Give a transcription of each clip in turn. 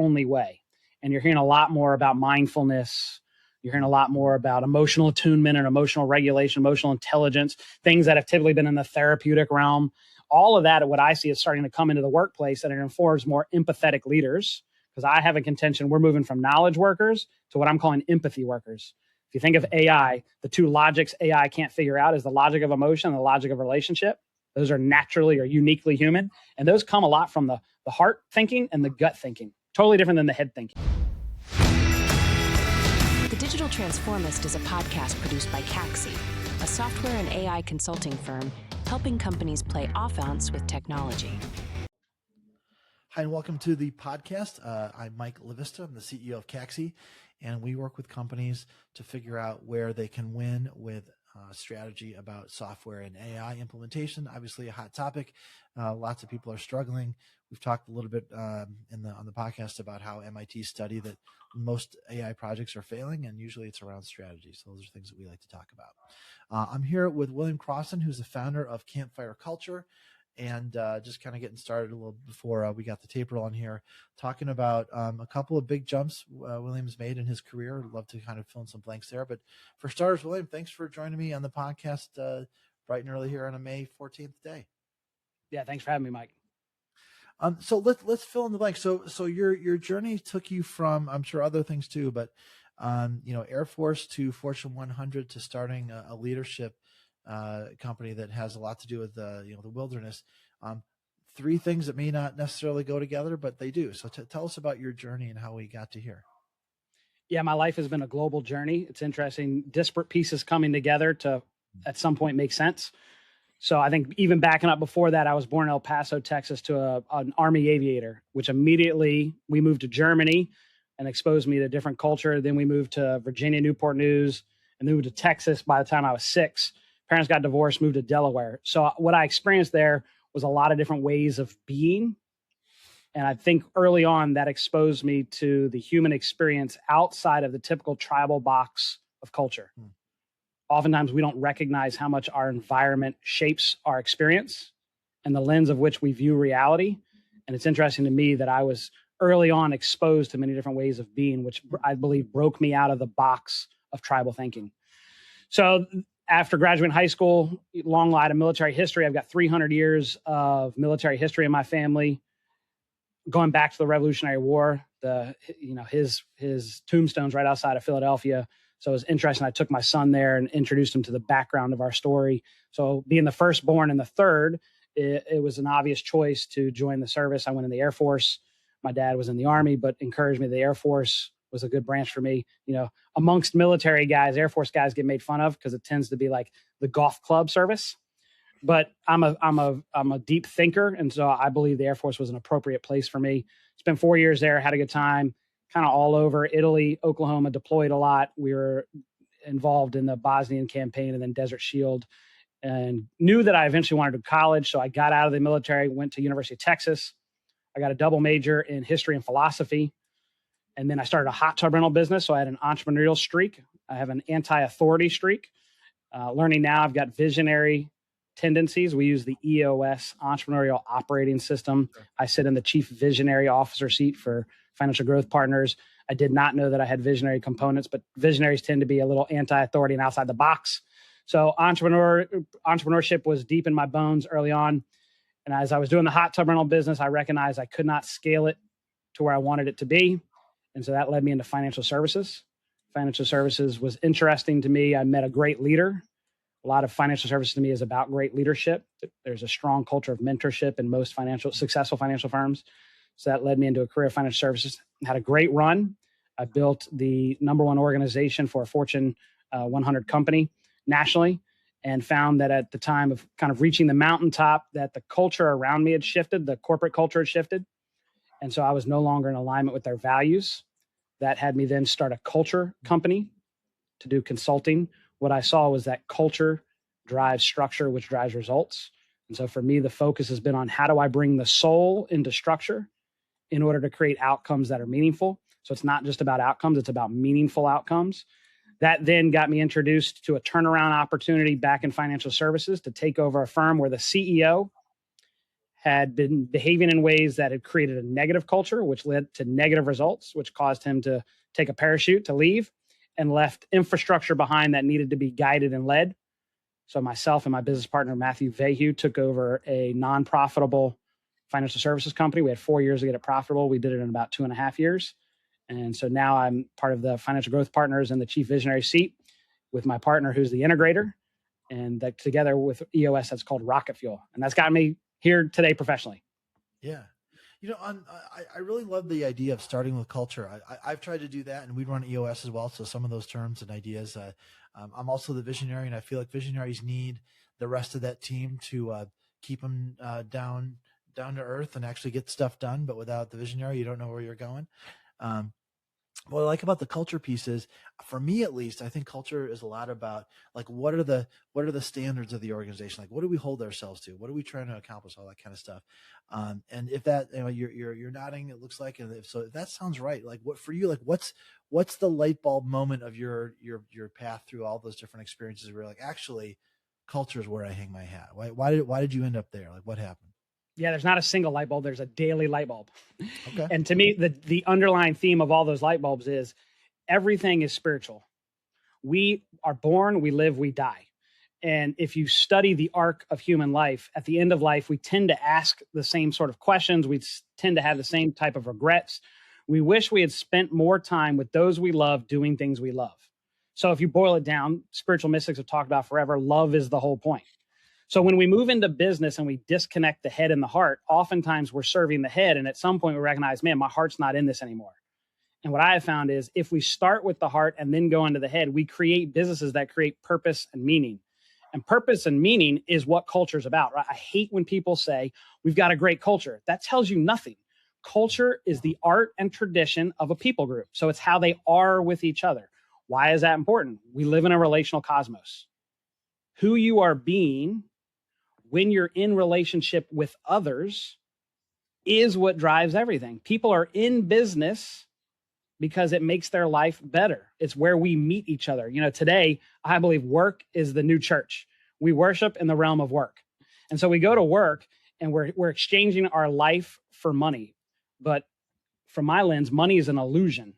only way. And you're hearing a lot more about mindfulness. You're hearing a lot more about emotional attunement and emotional regulation, emotional intelligence, things that have typically been in the therapeutic realm. All of that, what I see is starting to come into the workplace, and it informs more empathetic leaders. Because I have a contention, we're moving from knowledge workers to what I'm calling empathy workers. If you think of AI, the two logics AI can't figure out is the logic of emotion and the logic of relationship. Those are naturally or uniquely human. And those come a lot from the heart thinking and the gut thinking. Totally different than the head thinking. The Digital Transformist is a podcast produced by Caxi, a software and AI consulting firm helping companies play offense with technology. Hi, and welcome to the podcast. I'm Mike LaVista. I'm the CEO of Caxi, and we work with companies to figure out where they can win with strategy about software and AI implementation. Obviously, a hot topic. Lots of people are struggling. We've talked a little bit on the podcast about how MIT study that most AI projects are failing, and usually it's around strategy. So those are things that we like to talk about. I'm here with William Crossan, who's the founder of Campfire Culture. And just kind of getting started a little before we got the tape rolling here, talking about a couple of big jumps William's made in his career. I'd love to kind of fill in some blanks there. But for starters, William, thanks for joining me on the podcast bright and early here on a May 14th day. Yeah, thanks for having me, Mike. So let's fill in the blanks. So your journey took you from, I'm sure other things too, but Air Force to Fortune 100 to starting a leadership company that has a lot to do with the wilderness. Three things that may not necessarily go together, but they do. So tell us about your journey and how we got to here. Yeah, my life has been a global journey. It's interesting, disparate pieces coming together to at some point make sense. So I think even backing up before that, I was born in El Paso, Texas, to an Army aviator, which immediately we moved to Germany and exposed me to different culture. Then we moved to Virginia, Newport News, and then moved to Texas by the time I was 6. Parents got divorced, moved to Delaware. So what I experienced there was a lot of different ways of being. And I think early on that exposed me to the human experience outside of the typical tribal box of culture. Oftentimes we don't recognize how much our environment shapes our experience and the lens of which we view reality. And it's interesting to me that I was early on exposed to many different ways of being, which I believe broke me out of the box of tribal thinking. So after graduating high school, long line of military history, I've got 300 years of military history in my family, going back to the Revolutionary War. His tombstone's right outside of Philadelphia. So it was interesting. I took my son there and introduced him to the background of our story. So being the firstborn and the third, it was an obvious choice to join the service. I went in the Air Force. My dad was in the Army, but encouraged me. The Air Force was a good branch for me. Amongst military guys, Air Force guys get made fun of because it tends to be like the golf club service. But I'm a deep thinker, and so I believe the Air Force was an appropriate place for me. Spent 4 years there, had a good time, kind of all over Italy, Oklahoma, deployed a lot. We were involved in the Bosnian campaign and then Desert Shield, and knew that I eventually wanted to go to college. So I got out of the military, went to University of Texas. I got a double major in history and philosophy. And then I started a hot tub rental business. So I had an entrepreneurial streak. I have an anti-authority streak. Learning now, I've got visionary tendencies. We use the EOS, Entrepreneurial Operating System. I sit in the Chief Visionary Officer seat for Financial Growth Partners. I did not know that I had visionary components, but visionaries tend to be a little anti-authority and outside the box. So entrepreneurship was deep in my bones early on. And as I was doing the hot tub rental business, I recognized I could not scale it to where I wanted it to be. And so that led me into financial services. Financial services was interesting to me. I met a great leader. A lot of financial services to me is about great leadership. There's a strong culture of mentorship in most successful financial firms. So that led me into a career of financial services. Had a great run. I built the #1 organization for a Fortune 100 company nationally, and found that at the time of kind of reaching the mountaintop, that the culture around me had shifted, the corporate culture had shifted. And so I was no longer in alignment with their values. That had me then start a culture company to do consulting. What I saw was that culture drives structure, which drives results. And so for me, the focus has been on how do I bring the soul into structure in order to create outcomes that are meaningful. So it's not just about outcomes, it's about meaningful outcomes. That then got me introduced to a turnaround opportunity back in financial services to take over a firm where the CEO had been behaving in ways that had created a negative culture, which led to negative results, which caused him to take a parachute to leave and left infrastructure behind that needed to be guided and led. So myself and my business partner, Matthew Vahue, took over a non-profitable financial services company. We had 4 years to get it profitable. We did it in about 2.5 years. And so now I'm part of the financial growth partners in the chief visionary seat with my partner, who's the integrator. And that together with EOS, that's called Rocket Fuel. And that's gotten me here today professionally. Yeah. I really love the idea of starting with culture. I've tried to do that, and we run EOS as well. So some of those terms and ideas, I'm also the visionary, and I feel like visionaries need the rest of that team to keep them down to earth and actually get stuff done. But without the visionary, you don't know where you're going. What I like about the culture piece is, for me at least, I think culture is a lot about like what are the standards of the organization, like what do we hold ourselves to, what are we trying to accomplish, all that kind of stuff. And if that, you're nodding, it looks like, and if that sounds right. Like what for you, like what's the light bulb moment of your path through all those different experiences where you're like, actually, culture is where I hang my hat. Why did you end up there? Like what happened? Yeah, there's not a single light bulb. There's a daily light bulb. Okay. And to me, the underlying theme of all those light bulbs is everything is spiritual. We are born, we live, we die. And if you study the arc of human life, at the end of life, we tend to ask the same sort of questions. We tend to have the same type of regrets. We wish we had spent more time with those we love doing things we love. So if you boil it down, spiritual mystics have talked about forever, love is the whole point. So when we move into business and we disconnect the head and the heart, oftentimes we're serving the head. And at some point we recognize, man, my heart's not in this anymore. And what I have found is if we start with the heart and then go into the head, we create businesses that create purpose and meaning. And purpose and meaning is what culture is about, right? I hate when people say we've got a great culture. That tells you nothing. Culture is the art and tradition of a people group. So it's how they are with each other. Why is that important? We live in a relational cosmos. Who you are being when you're in relationship with others is what drives everything. People are in business because it makes their life better. It's where we meet each other. Today, I believe work is the new church. We worship in the realm of work. And so we go to work and we're exchanging our life for money. But from my lens, money is an illusion.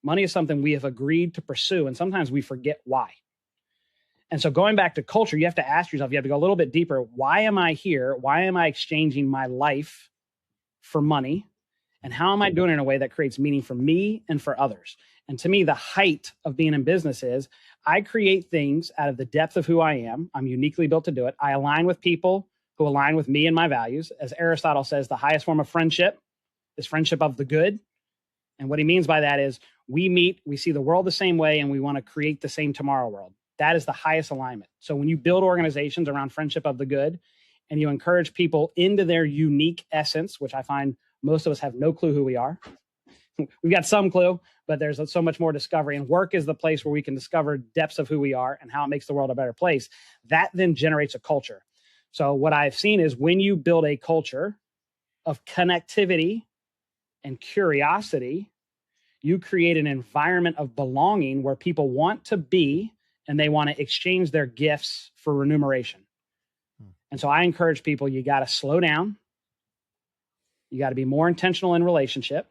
Money is something we have agreed to pursue, and sometimes we forget why. And so going back to culture, you have to ask yourself, you have to go a little bit deeper. Why am I here? Why am I exchanging my life for money? And how am I doing it in a way that creates meaning for me and for others? And to me, the height of being in business is I create things out of the depth of who I am. I'm uniquely built to do it. I align with people who align with me and my values. As Aristotle says, the highest form of friendship is friendship of the good. And what he means by that is we meet, we see the world the same way, and we want to create the same tomorrow world. That is the highest alignment. So when you build organizations around friendship of the good and you encourage people into their unique essence, which I find most of us have no clue who we are. We've got some clue, but there's so much more discovery. And work is the place where we can discover depths of who we are and how it makes the world a better place. That then generates a culture. So what I've seen is when you build a culture of connectivity and curiosity, you create an environment of belonging where people want to be and they want to exchange their gifts for remuneration. And so I encourage people, you got to slow down. You got to be more intentional in relationship.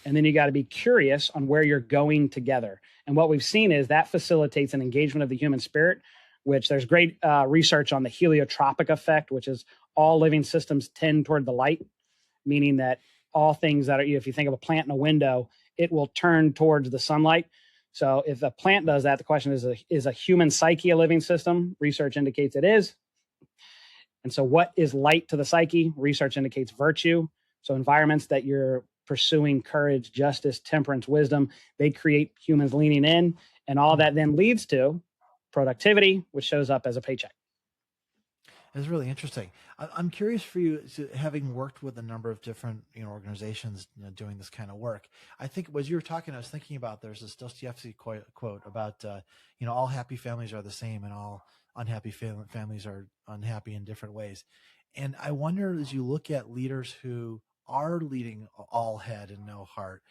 And then you got to be curious on where you're going together. And what we've seen is that facilitates an engagement of the human spirit, which there's great research on the heliotropic effect, which is all living systems tend toward the light, meaning that all things that are, if you think of a plant in a window, it will turn towards the sunlight. So if a plant does that, the question is a human psyche a living system? Research indicates it is. And so what is light to the psyche? Research indicates virtue. So environments that you're pursuing courage, justice, temperance, wisdom, they create humans leaning in. And all that then leads to productivity, which shows up as a paycheck. It's really interesting. I'm curious for you, having worked with a number of different organizations doing this kind of work. I think as you were talking, I was thinking about there's this Dostoevsky quote about all happy families are the same and all unhappy families are unhappy in different ways. And I wonder, as you look at leaders who are leading all head and no heart,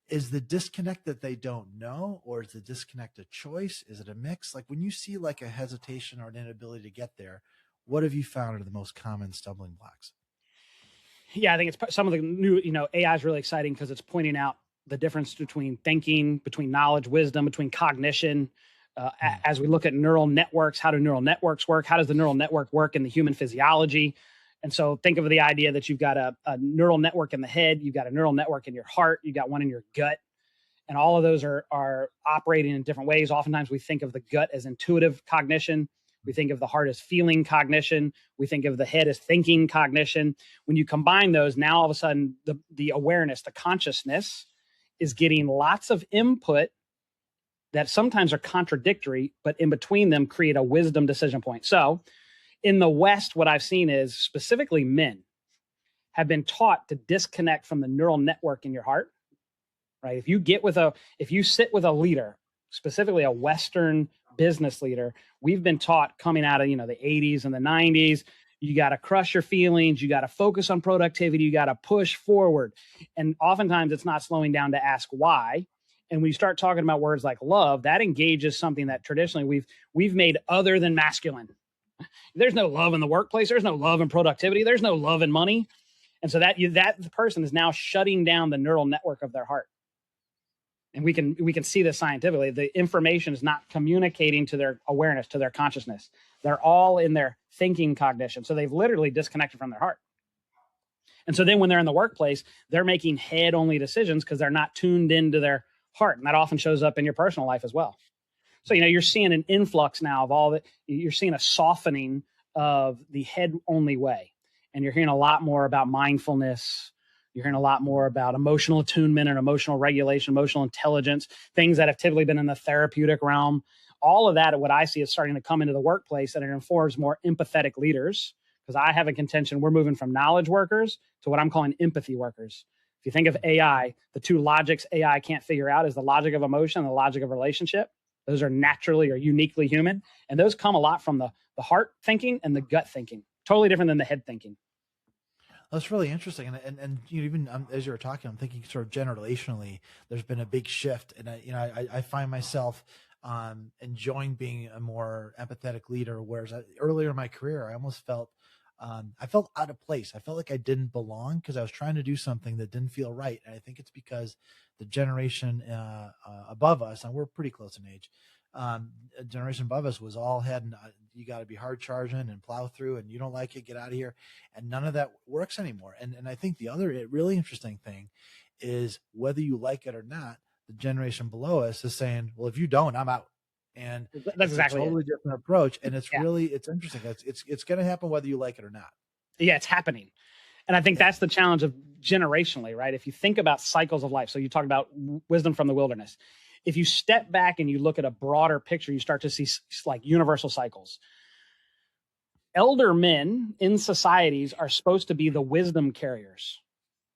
is the disconnect that they don't know, or is the disconnect a choice? Is it a mix? Like when you see like a hesitation or an inability to get there, what have you found are the most common stumbling blocks? Yeah, I think it's some of the new, AI is really exciting because it's pointing out the difference between thinking, between knowledge, wisdom, between cognition. As we look at neural networks, how do neural networks work? How does the neural network work in the human physiology? And so think of the idea that you've got a neural network in the head, you've got a neural network in your heart, you've got one in your gut, and all of those are operating in different ways. Oftentimes we think of the gut as intuitive cognition. We think of the heart as feeling cognition. We think of the head as thinking cognition. When you combine those, now all of a sudden the awareness, the consciousness is getting lots of input that sometimes are contradictory, but in between them create a wisdom decision point. So in the West, what I've seen is specifically men have been taught to disconnect from the neural network in your heart, right? If you sit with a leader, specifically a Western business leader, we've been taught coming out of, the 80s and the 90s, you got to crush your feelings, you got to focus on productivity, you got to push forward. And oftentimes it's not slowing down to ask why. And when you start talking about words like love, that engages something that traditionally we've made other than masculine. There's no love in the workplace. There's no love in productivity. There's no love in money. And so that person is now shutting down the neural network of their heart. And we can see this scientifically. The information is not communicating to their awareness, to their consciousness. They're all in their thinking cognition. So they've literally disconnected from their heart. And so then when they're in the workplace, they're making head-only decisions because they're not tuned into their heart. And that often shows up in your personal life as well. So, you're seeing an influx now of all that. You're seeing a softening of the head-only way. And you're hearing a lot more about mindfulness. You're hearing a lot more about emotional attunement and emotional regulation, emotional intelligence, things that have typically been in the therapeutic realm. All of that, what I see, is starting to come into the workplace, and it informs more empathetic leaders. Because I have a contention, we're moving from knowledge workers to what I'm calling empathy workers. If you think of AI, the two logics AI can't figure out is the logic of emotion and the logic of relationship. Those are naturally or uniquely human. And those come a lot from the heart thinking and the gut thinking. Totally different than the head thinking. That's really interesting. And even as you were talking, I'm thinking sort of generationally, there's been a big shift. And I find myself enjoying being a more empathetic leader. Whereas earlier in my career, I almost felt out of place. I felt like I didn't belong because I was trying to do something that didn't feel right. And I think it's because the generation above us, and we're pretty close in age, a generation above us was all heading, you got to be hard charging and plow through, and you don't like it, get out of here. And none of that works anymore. And I think the other really interesting thing is whether you like it or not, the generation below us is saying, well, if you don't, I'm out. And that's exactly a totally different approach. And it's interesting. It's going to happen whether you like it or not. Yeah, it's happening. And I think that's the challenge of generationally, right? If you think about cycles of life, so you talk about wisdom from the wilderness. If you step back and you look at a broader picture, you start to see like universal cycles. Elder men in societies are supposed to be the wisdom carriers.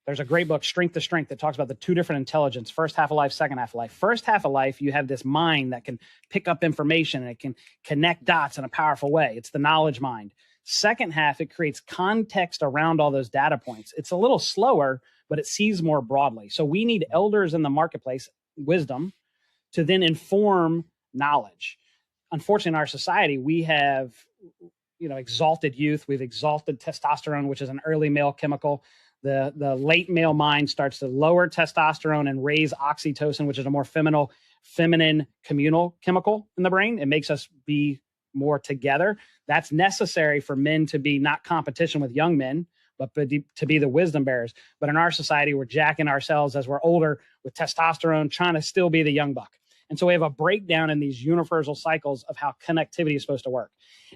There's a great book, Strength to Strength, that talks about the two different intelligence, first half of life, second half of life. First half of life, you have this mind that can pick up information and it can connect dots in a powerful way. It's the knowledge mind. Second half, it creates context around all those data points. It's a little slower, but it sees more broadly. So we need elders in the marketplace, wisdom, to then inform knowledge. Unfortunately, in our society, we have, exalted youth. We've exalted testosterone, which is an early male chemical. The late male mind starts to lower testosterone and raise oxytocin, which is a more feminine communal chemical in the brain. It makes us be more together. That's necessary for men to be not competition with young men, but to be the wisdom bearers. But in our society, we're jacking ourselves as we're older with testosterone, trying to still be the young buck. And so we have a breakdown in these universal cycles of how connectivity is supposed to work.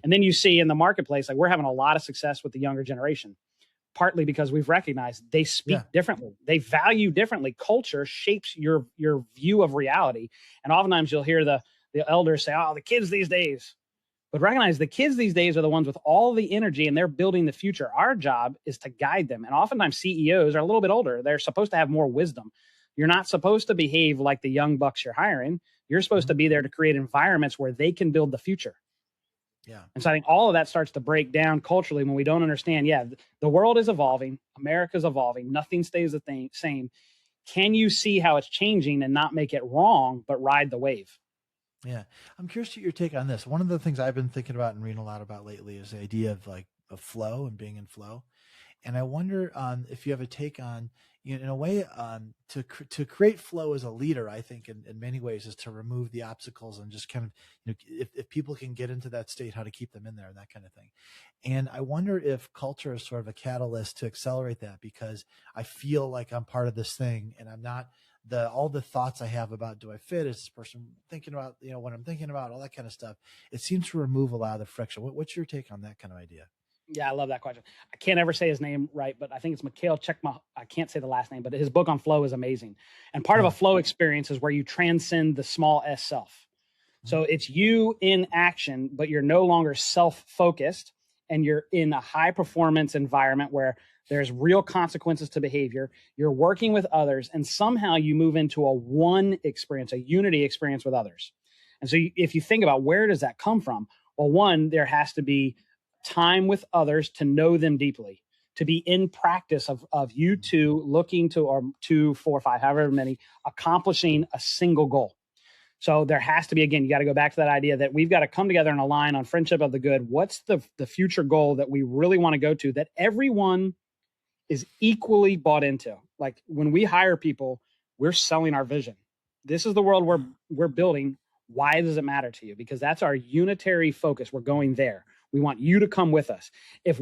And then you see in the marketplace, like we're having a lot of success with the younger generation, partly because we've recognized they speak differently. They value differently. Culture shapes your view of reality. And oftentimes you'll hear the elders say, oh, the kids these days. But recognize the kids these days are the ones with all the energy and they're building the future. Our job is to guide them. And oftentimes CEOs are a little bit older. They're supposed to have more wisdom. You're not supposed to behave like the young bucks you're hiring. You're supposed to be there to create environments where they can build the future. Yeah. And so I think all of that starts to break down culturally when we don't understand, the world is evolving. America's evolving. Nothing stays the same. Can you see how it's changing and not make it wrong, but ride the wave? Yeah. I'm curious to your take on this. One of the things I've been thinking about and reading a lot about lately is the idea of flow and being in flow. And I wonder if you have a take on, in a way, to create flow as a leader. I think in many ways is to remove the obstacles and just kind of, if people can get into that state, how to keep them in there and that kind of thing. And I wonder if culture is sort of a catalyst to accelerate that, because I feel like I'm part of this thing and I'm not all the thoughts I have about, do I fit? Is this person thinking about, what I'm thinking about, all that kind of stuff. It seems to remove a lot of the friction. What's your take on that kind of idea? Yeah, I love that question. I can't ever say his name right, but I think it's Mikhail Csikszentmihalyi. I can't say the last name, but his book on flow is amazing. And part of a flow experience is where you transcend the small s self. So it's you in action, but you're no longer self-focused, and you're in a high performance environment where there's real consequences to behavior. You're working with others, and somehow you move into a one experience, a unity experience with others. And so if you think about, where does that come from? Well, one, there has to be time with others to know them deeply, to be in practice of you two looking to, or 2, 4, 5, however many, accomplishing a single goal. So there has to be, again, you got to go back to that idea that we've got to come together and align on friendship of the good. What's the future goal that we really want to go to, that everyone is equally bought into? Like when we hire people, we're selling our vision. This is the world we're building. Why does it matter to you? Because that's our unitary focus. We're going there. We want you to come with us. If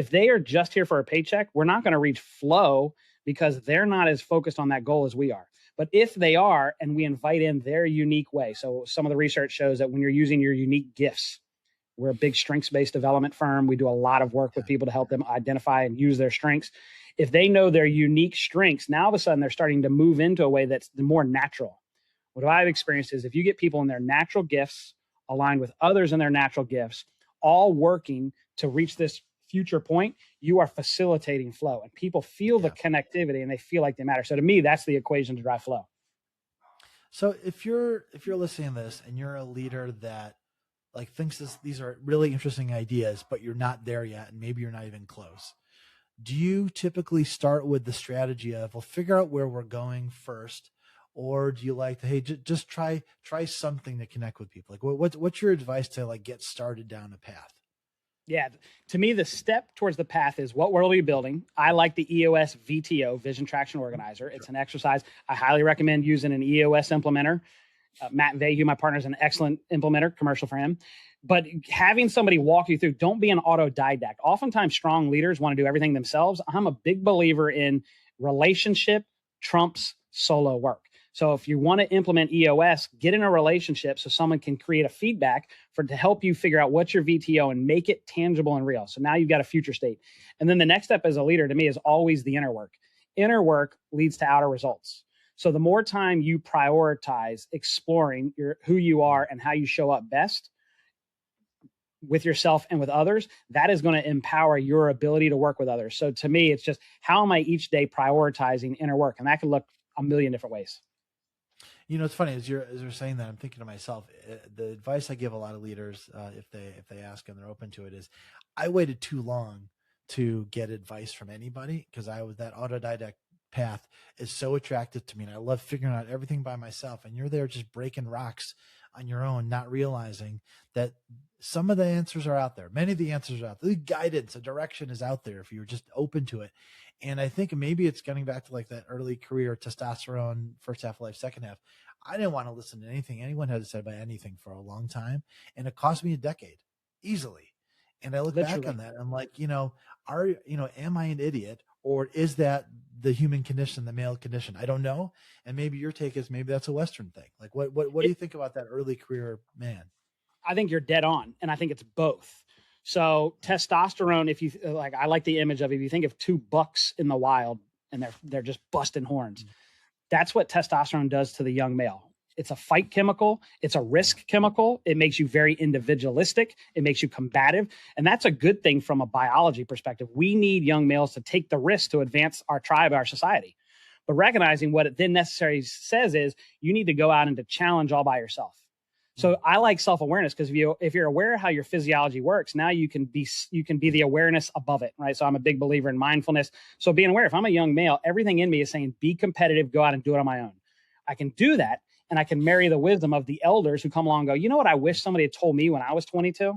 they are just here for a paycheck, we're not going to reach flow, because they're not as focused on that goal as we are. But if they are, and we invite in their unique way. So some of the research shows that when you're using your unique gifts, we're a big strengths-based development firm. We do a lot of work with people to help them identify and use their strengths. If they know their unique strengths, now all of a sudden they're starting to move into a way that's more natural. What I've experienced is, if you get people in their natural gifts aligned with others in their natural gifts, all working to reach this future point, you are facilitating flow, and people feel the connectivity and they feel like they matter. So to me, that's the equation to drive flow. So if you're listening to this and you're a leader that thinks these are really interesting ideas, but you're not there yet, and maybe you're not even close, do you typically start with the strategy of, well, figure out where we're going first? Or do you like to, hey, just try something to connect with people? What's your advice to get started down a path? Yeah, to me, the step towards the path is, what world are you building? I like the EOS VTO, Vision Traction Organizer. It's an exercise. I highly recommend using an EOS implementer. Matt Vahue, my partner, is an excellent implementer, commercial for him. But having somebody walk you through, don't be an autodidact. Oftentimes, strong leaders want to do everything themselves. I'm a big believer in relationship trumps solo work. So if you want to implement EOS, get in a relationship so someone can create a feedback to help you figure out what's your VTO and make it tangible and real. So now you've got a future state. And then the next step as a leader, to me, is always the inner work. Inner work leads to outer results. So the more time you prioritize exploring who you are and how you show up best with yourself and with others, that is going to empower your ability to work with others. So to me, it's just, how am I each day prioritizing inner work? And that can look a million different ways. It's funny, as you're saying that, I'm thinking to myself, the advice I give a lot of leaders, if they ask and they're open to it, is, I waited too long to get advice from anybody, because that autodidact path is so attractive to me, and I love figuring out everything by myself. And you're there just breaking rocks on your own, not realizing that some of the answers are out there. Many of the answers are out there. The guidance, the direction is out there if you're just open to it. And I think maybe it's getting back to that early career testosterone, first half of life, second half. I didn't want to listen to anything anyone had to say about anything for a long time. And it cost me a decade easily. And I look back on that, and I'm like, am I an idiot, or is that the human condition, the male condition? I don't know. And maybe your take is, maybe that's a Western thing. What do you think about that early career man? I think you're dead on. And I think it's both. So testosterone, if you I like the image of, if you think of 2 bucks in the wild and they're just busting horns, that's what testosterone does to the young male. It's a fight chemical. It's a risk chemical. It makes you very individualistic. It makes you combative. And that's a good thing from a biology perspective. We need young males to take the risk to advance our tribe, our society. But recognizing what it then necessarily says is, you need to go out and to challenge all by yourself. So I like self-awareness, because if you're aware of how your physiology works, now you can be the awareness above it, right? So I'm a big believer in mindfulness. So being aware, if I'm a young male, everything in me is saying, be competitive, go out and do it on my own. I can do that, and I can marry the wisdom of the elders who come along and go, you know what I wish somebody had told me when I was 22?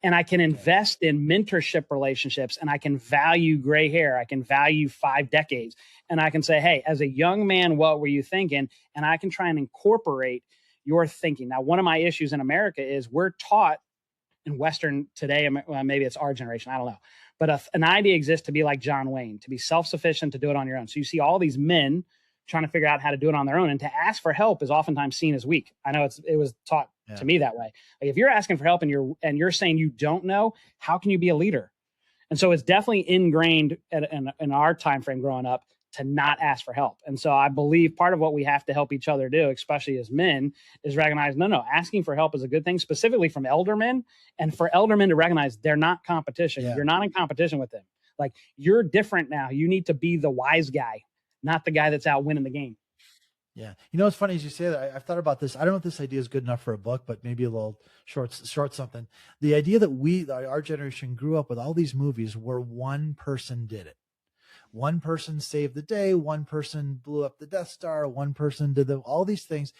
and I can invest in mentorship relationships, and I can value gray hair. I can value 5 decades, and I can say, hey, as a young man, what were you thinking? And I can try and incorporate your thinking. Now, one of my issues in America is we're taught in Western today, well, maybe it's our generation, I don't know, but an idea exists to be like John Wayne, to be self-sufficient, to do it on your own. So you see all these men trying to figure out how to do it on their own, and to ask for help is oftentimes seen as weak. I know it was taught to me that way. Like, if you're asking for help and you're saying you don't know, how can you be a leader? And so it's definitely ingrained in our time frame growing up to not ask for help. And so I believe part of what we have to help each other do, especially as men, is recognize, no, asking for help is a good thing, specifically from elder men, and for elder men to recognize they're not competition. You're not in competition with them. Like, you're different now. You need to be the wise guy, not the guy that's out winning the game. Yeah. You know, it's funny as you say that. I've thought about this. I don't know if this idea is good enough for a book, but maybe a little short something. The idea that our generation grew up with all these movies where one person did it. One person saved the day. One person blew up the Death Star. One person did all these things.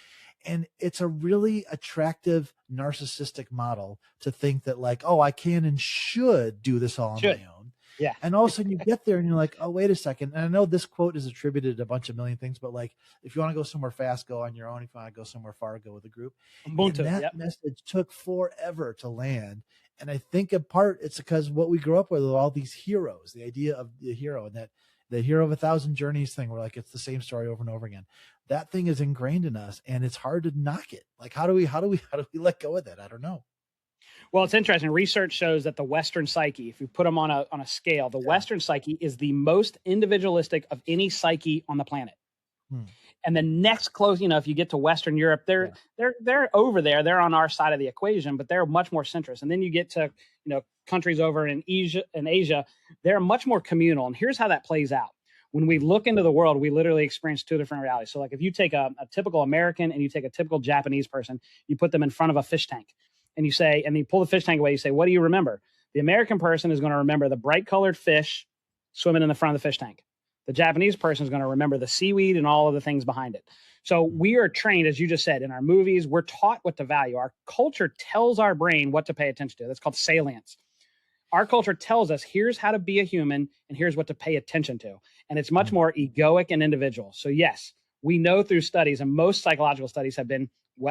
And it's a really attractive narcissistic model to think that, like, oh, I can and should do this all on my own. Yeah. And all of a sudden you get there and you're like, oh, wait a second. And I know this quote is attributed to a bunch of million things, but like, if you want to go somewhere fast, go on your own. If you want to go somewhere far, go with a group. Ubuntu, and that message took forever to land. And I think in part it's because what we grew up with all these heroes, the idea of the hero, and that the hero of 1,000 journeys thing, where like it's the same story over and over again. That thing is ingrained in us, and it's hard to knock it. Like, how do we let go of that? I don't know. Well, it's interesting. Research shows that the Western psyche, if you put them on a scale, the Western psyche is the most individualistic of any psyche on the planet. And the next close, if you get to Western Europe, they're over there. They're on our side of the equation, but they're much more centrist. And then you get to, countries over in Asia, they're much more communal. And here's how that plays out. When we look into the world, we literally experience 2 different realities. So like, if you take a typical American and you take a typical Japanese person, you put them in front of a fish tank. And you pull the fish tank away, you say, what do you remember? The American person is going to remember the bright colored fish swimming in the front of the fish tank. The Japanese person is going to remember the seaweed and all of the things behind it. So we are trained, as you just said, in our movies, we're taught what to value. Our culture tells our brain what to pay attention to. That's called salience. Our culture tells us, here's how to be a human and here's what to pay attention to. And it's much more egoic and individual. So yes, we know through studies, and most psychological studies have been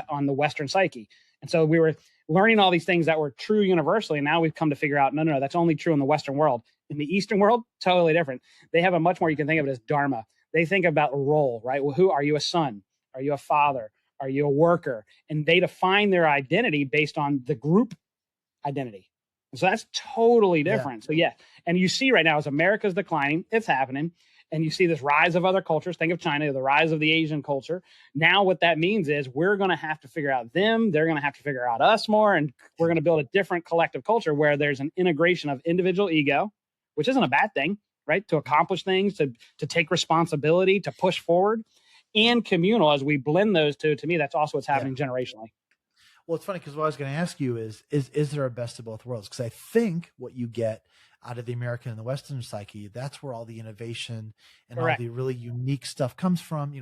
on the Western psyche. And so we were learning all these things that were true universally. And now we've come to figure out, no, that's only true in the Western world. In the Eastern world, totally different. They have a much more, you can think of it as dharma. They think about role, right? Well, who are you? A son? Are you a father? Are you a worker? And they define their identity based on the group identity. And so that's totally different. So yeah. And you see right now, as America's declining, it's happening. And you see this rise of other cultures. Think of China, the rise of the Asian culture. Now what that means is we're going to have to figure out them. They're going to have to figure out us more. And we're going to build a different collective culture where there's an integration of individual ego, which isn't a bad thing, right? To accomplish things, to take responsibility, to push forward, and communal. As we blend those two, to me, that's also what's happening generationally. Well, it's funny because what I was going to ask you is there a best of both worlds? Because I think what you get out of the American and the Western psyche, that's where all the innovation and all the really unique stuff comes from.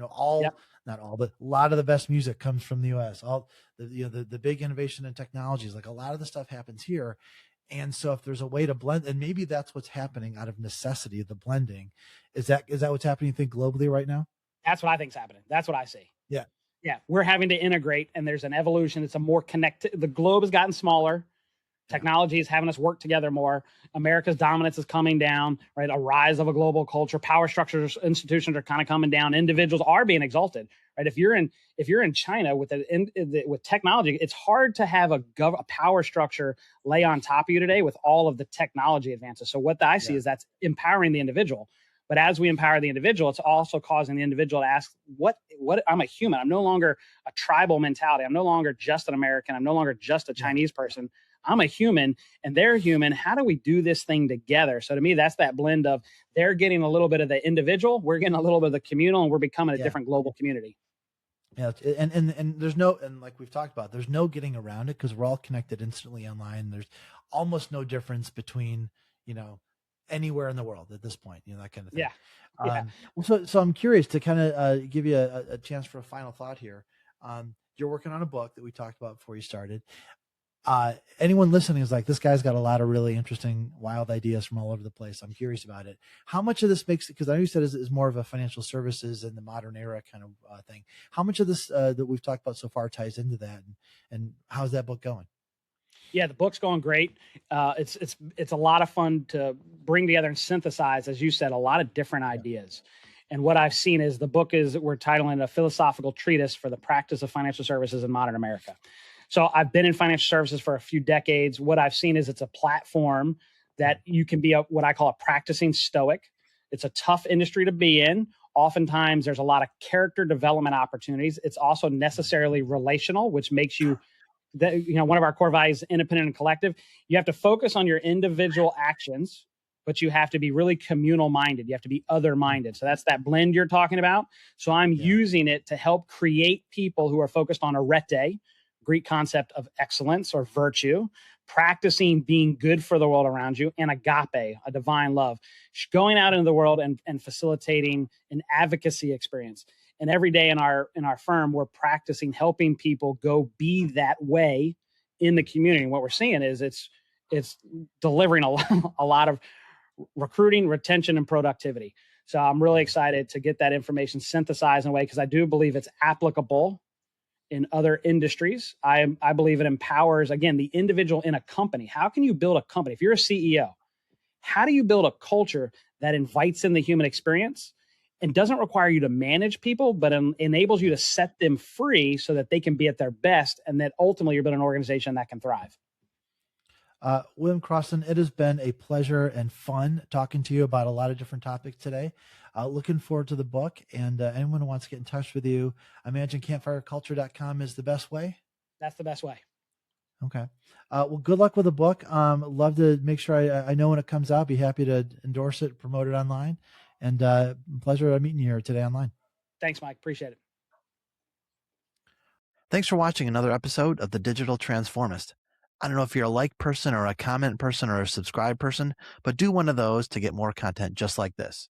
Not all, but a lot of the best music comes from the US. All the big innovation in technologies, like a lot of the stuff happens here. And so if there's a way to blend, and maybe that's what's happening out of necessity, the blending, is that what's happening, you think, globally right now? That's what I think is happening. That's what I see. Yeah. Yeah. We're having to integrate, and there's an evolution. It's a more connected, the globe has gotten smaller. Technology is having us work together more. America's dominance is coming down, right? A rise of a global culture. Power structures, institutions are kind of coming down. Individuals are being exalted, right? If you're in China with technology, it's hard to have a power structure lay on top of you today with all of the technology advances. So what I see is that's empowering the individual. But as we empower the individual, it's also causing the individual to ask, what I'm a human. I'm no longer a tribal mentality. I'm no longer just an American. I'm no longer just a Chinese person. I'm a human and they're human. How do we do this thing together? So to me, that's that blend of they're getting a little bit of the individual, we're getting a little bit of the communal, and we're becoming a different global community. Yeah. And there's no, and like we've talked about, there's no getting around it because we're all connected instantly online. There's almost no difference between, anywhere in the world at this point, that kind of thing. Yeah. So I'm curious to kind of give you a chance for a final thought here. You're working on a book that we talked about before you started. anyone listening is like, this guy's got a lot of really interesting, wild ideas from all over the place. I'm curious about it. How much of this makes, because I know you said is more of a financial services in the modern era kind of thing. How much of this that we've talked about so far ties into that, and how's that book going? Yeah, the book's going great. It's a lot of fun to bring together and synthesize, as you said, a lot of different ideas. And what I've seen is we're titling a philosophical treatise for the practice of financial services in modern America. So I've been in financial services for a few decades. What I've seen is it's a platform that you can be what I call a practicing stoic. It's a tough industry to be in. Oftentimes there's a lot of character development opportunities. It's also necessarily relational, which makes you one of our core values, independent and collective. You have to focus on your individual actions, but you have to be really communal minded. You have to be other minded. So that's that blend you're talking about. So I'm using it to help create people who are focused on arete, Greek concept of excellence or virtue, practicing being good for the world around you, and agape, a divine love, going out into the world and facilitating an advocacy experience. And every day in our firm, we're practicing helping people go be that way in the community. And what we're seeing is it's delivering a lot of recruiting, retention, and productivity. So I'm really excited to get that information synthesized in a way, because I do believe it's applicable in other industries. I believe it empowers, again, the individual in a company. How can you build a company? If you're a CEO, how do you build a culture that invites in the human experience and doesn't require you to manage people, but enables you to set them free so that they can be at their best, and that ultimately you're building an organization that can thrive? William Crossan, it has been a pleasure and fun talking to you about a lot of different topics today. Looking forward to the book, and anyone who wants to get in touch with you, I imagine campfireculture.com is the best way. That's the best way. Okay. Well, good luck with the book. Love to make sure I know when it comes out. Be happy to endorse it, promote it online, and pleasure meeting you here today online. Thanks, Mike. Appreciate it. Thanks for watching another episode of The Digital Transformist. I don't know if you're a like person or a comment person or a subscribe person, but do one of those to get more content just like this.